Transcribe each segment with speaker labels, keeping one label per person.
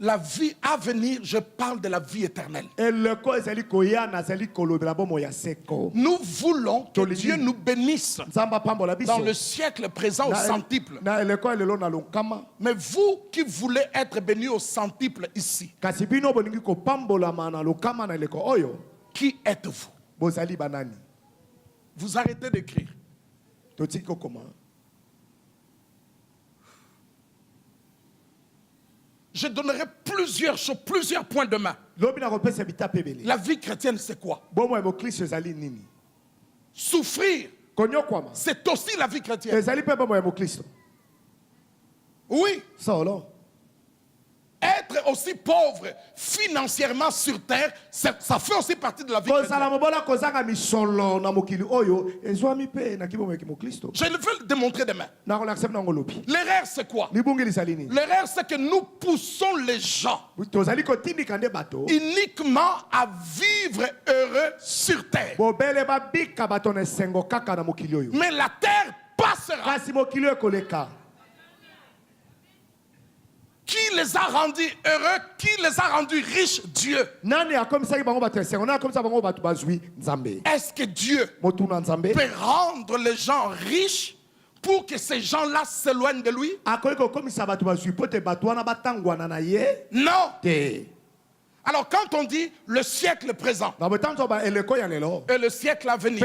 Speaker 1: la vie à venir, je parle de la vie éternelle. Nous voulons que Dieu nous bénisse dans le siècle présent au centuple. Mais vous qui voulez être bénis au centuple ici, qui êtes-vous? Vous arrêtez d'écrire. Je donnerai plusieurs choses, plusieurs points de main. La vie chrétienne, c'est quoi? Souffrir, c'est aussi la vie chrétienne. Oui. Être aussi pauvre financièrement sur terre, ça fait aussi partie de la vie chrétienne. Je veux le démontrer demain. L'erreur, c'est quoi? L'erreur, c'est que nous poussons les gens uniquement à vivre heureux sur terre. Mais la terre passera. Qui les a rendus heureux? Qui les a rendus riches? Dieu. Est-ce que Dieu peut rendre les gens riches pour que ces gens-là s'éloignent de lui? Non. Alors quand on dit le siècle présent et le siècle à venir,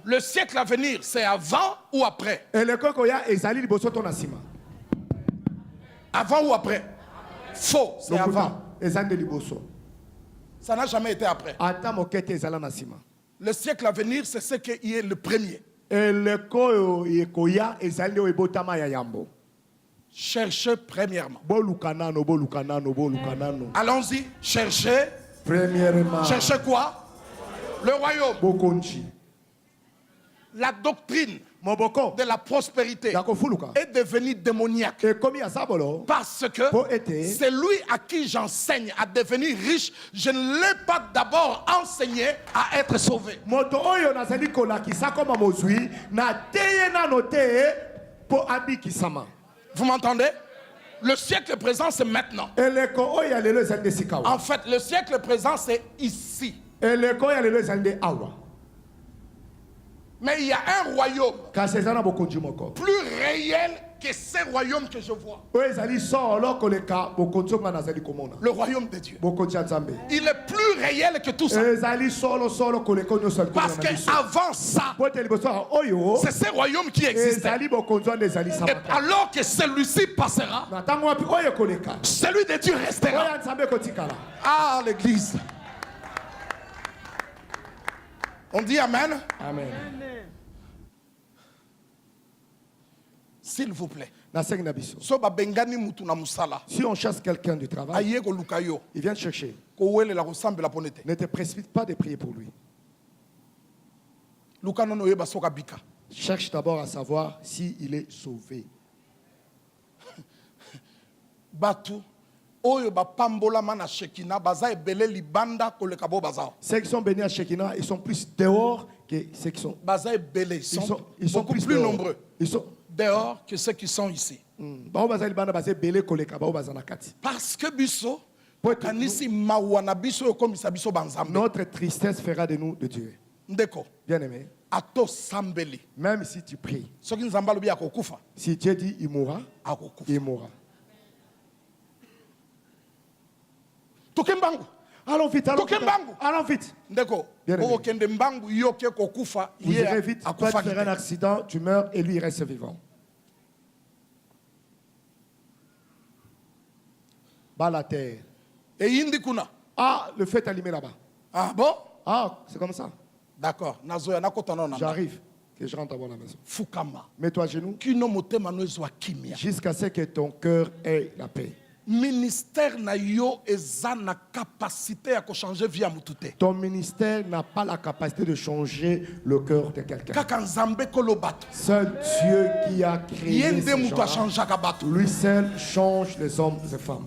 Speaker 1: le siècle à venir, c'est avant ou après? Avant ou après? Faux, c'est avant. Ça n'a jamais été après. Le siècle à venir, c'est ce qui est le premier. Cherchez premièrement. Allons-y, cherchez. Premièrement. Cherchez quoi? Le royaume. La doctrine de la prospérité est devenue démoniaque. Parce que c'est lui à qui j'enseigne à devenir riche. Je ne l'ai pas d'abord enseigné à être sauvé. Vous m'entendez? Le siècle présent, c'est maintenant. En fait, le siècle présent, c'est ici. Mais il y a un royaume plus réel que ces royaumes que je vois. Le royaume de Dieu. Il est plus réel que tout ça. Parce qu'avant ça, c'est ces royaumes qui existaient. Et alors que celui-ci passera, celui de Dieu restera. Ah, l'église. On dit Amen. Amen. S'il vous plaît.
Speaker 2: Si on chasse quelqu'un du travail, il vient te chercher. Ne te précipite pas de prier pour lui. Cherche d'abord à savoir s'il est sauvé. Ceux qui sont bénis à Shekinah, ils sont plus dehors que ceux qui sont.
Speaker 1: Ils sont beaucoup plus nombreux. Ils sont dehors que ceux qui sont ici. Parce que biso,
Speaker 2: notre tristesse fera de nous de Dieu. Bien aimé. Même si tu pries, si Dieu dit il mourra, il mourra. Allons vite, allons vite. Allons vite. Vous irez vite, tu vas faire un accident, tu meurs et lui il reste vivant. Bas la terre. Ah, le feu est allumé là-bas.
Speaker 1: Ah bon?
Speaker 2: Ah, c'est comme ça.
Speaker 1: D'accord.
Speaker 2: J'arrive, que je rentre à la maison.
Speaker 1: Fukama.
Speaker 2: Mets-toi à genoux. Jusqu'à ce que ton cœur ait la paix.
Speaker 1: Ministère na yo ezana capacité à changer vie amutute.
Speaker 2: Ton ministère n'a pas la capacité de changer le cœur de quelqu'un. Seul Dieu qui a créé ces gens-là, lui seul change les hommes et femmes.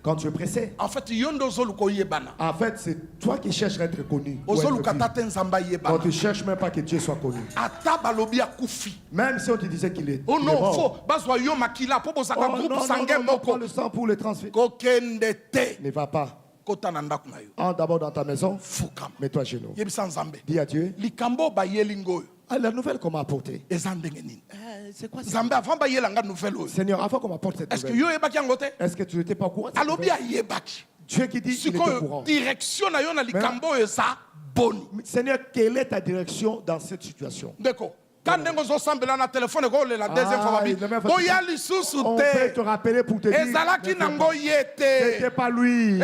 Speaker 2: Quand tu es pressé,
Speaker 1: en fait,
Speaker 2: c'est toi qui cherches à être connu. Quand tu cherches même pas que Dieu soit connu. Même si on te disait qu'il est mort. Oh non, prends le sang pour le transférer. Ne va pas. Entre d'abord dans ta maison. Mets-toi à genoux. Dis à Dieu. La nouvelle qu'on m'a apportée. C'est quoi ça? Seigneur, avant qu'on m'apporte cette nouvelle, est-ce que tu n'étais pas au courant? Dieu qui dit qu'il est au courant. Seigneur, quelle est ta direction dans cette situation?
Speaker 1: Quand on
Speaker 2: peut te rappeler pour te dire c'était pas lui,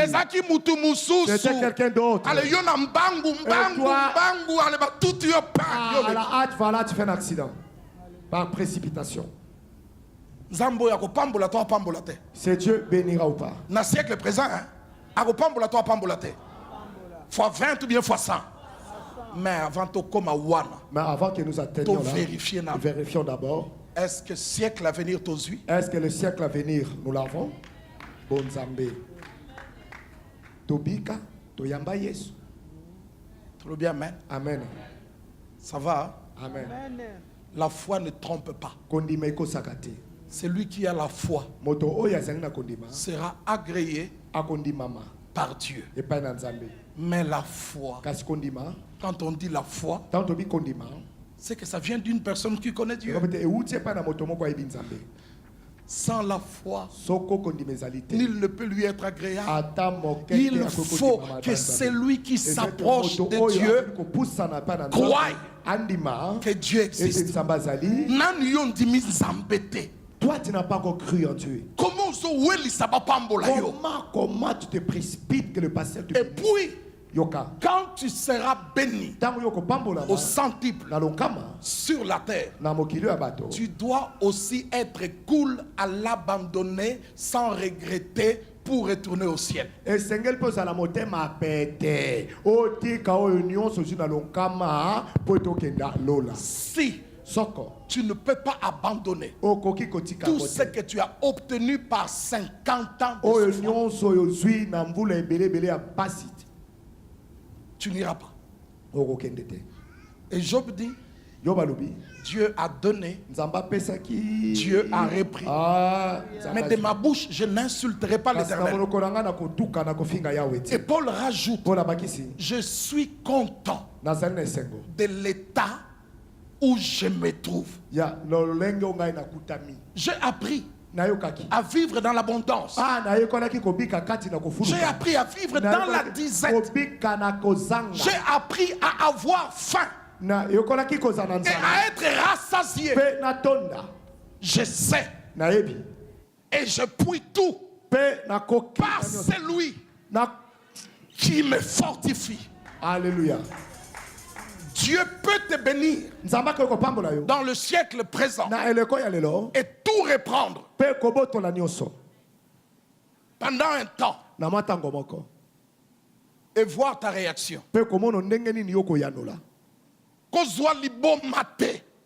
Speaker 2: c'était quelqu'un d'autre. À la hâte, voilà, tu fais un accident par précipitation. C'est Dieu bénira ou pas.
Speaker 1: Dans le siècle présent, fois 20 ou bien fois 100. Mais avant
Speaker 2: que nous atteignions là, vérifions d'abord.
Speaker 1: Est-ce que le siècle à venir t'osui?
Speaker 2: Est-ce que le siècle à venir nous l'avons? Bon Zambé. Tobika, Toyamba Yesu.
Speaker 1: Trop bien, amen.
Speaker 2: Amen.
Speaker 1: Ça va?
Speaker 2: Amen.
Speaker 1: La foi ne trompe pas. Celui qui a la foi sera agréé par Dieu. Mais la foi, quand on dit la foi, c'est que ça vient d'une personne qui connaît Dieu. Sans la foi, nul ne peut lui être agréable. Il faut que celui qui s'approche de Dieu croie que Dieu existe.
Speaker 2: Toi, tu n'as pas encore cru en Dieu. Comment tu te précipites que le pasteur te bénisse?
Speaker 1: Et puis, quand tu seras béni au centuple sur la terre, tu dois aussi être cool à l'abandonner sans regretter pour retourner au ciel. Si tu ne peux pas abandonner tout ce que tu as obtenu par 50 ans de souffrance, tu n'iras pas. Et Job dit, Dieu a donné, Dieu a repris. Mais de ma bouche, je n'insulterai pas l'Éternel. Et Paul rajoute, je suis content de l'état où je me trouve. J'ai appris à vivre dans l'abondance. J'ai appris à vivre dans la disette. J'ai appris à avoir faim et à être rassasié. Je sais et je puis tout par celui qui me fortifie.
Speaker 2: Alléluia.
Speaker 1: Dieu peut te bénir dans le siècle présent et tout reprendre pendant un temps et voir ta réaction.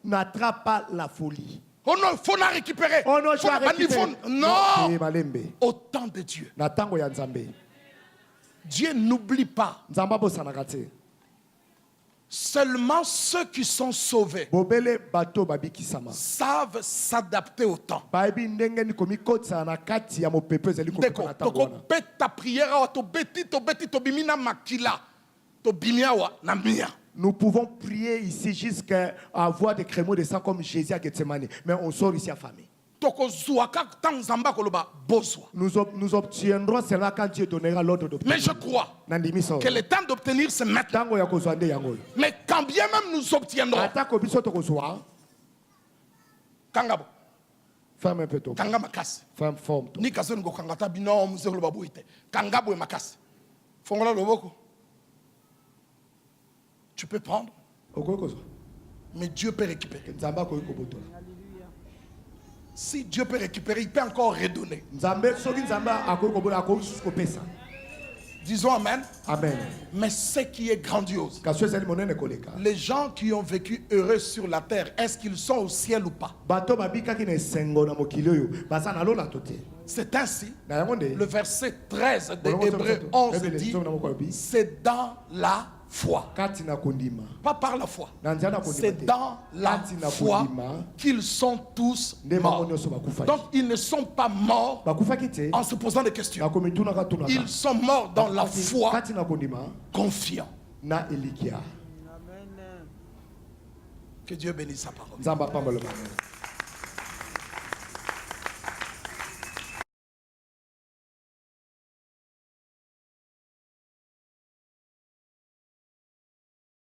Speaker 2: N'attrape pas la folie.
Speaker 1: Oh non, il faut la récupérer.
Speaker 2: Oh non, je vais récupérer.
Speaker 1: Non. Au temps de Dieu. Dieu n'oublie pas. Seulement ceux qui sont sauvés savent s'adapter au temps.
Speaker 2: Nous pouvons prier ici jusqu'à avoir des crémeaux de sang comme Jésus à Gethsemane. Mais on sort ici affamé. Nous obtiendrons cela quand Dieu donnera l'ordre d'obtenir.
Speaker 1: Mais je crois que le temps d'obtenir c'est maintenant. Mais quand bien même nous obtiendrons, Kangabo,
Speaker 2: ferme un peu ton cœur. Ferme forme ton.
Speaker 1: Tu peux prendre, mais Dieu peut récupérer. Si Dieu peut récupérer, il peut encore redonner. Disons Amen.
Speaker 2: Amen.
Speaker 1: Mais ce qui est grandiose, les gens qui ont vécu heureux sur la terre, est-ce qu'ils sont au ciel ou pas? C'est ainsi, le verset 13 de Hébreux 11 dit, c'est dans la foi. Pas par la foi. C'est dans la foi qu'ils sont tous morts. Donc ils ne sont pas morts en se posant des questions. Ils sont morts dans la foi, confiants. Que Dieu bénisse sa parole.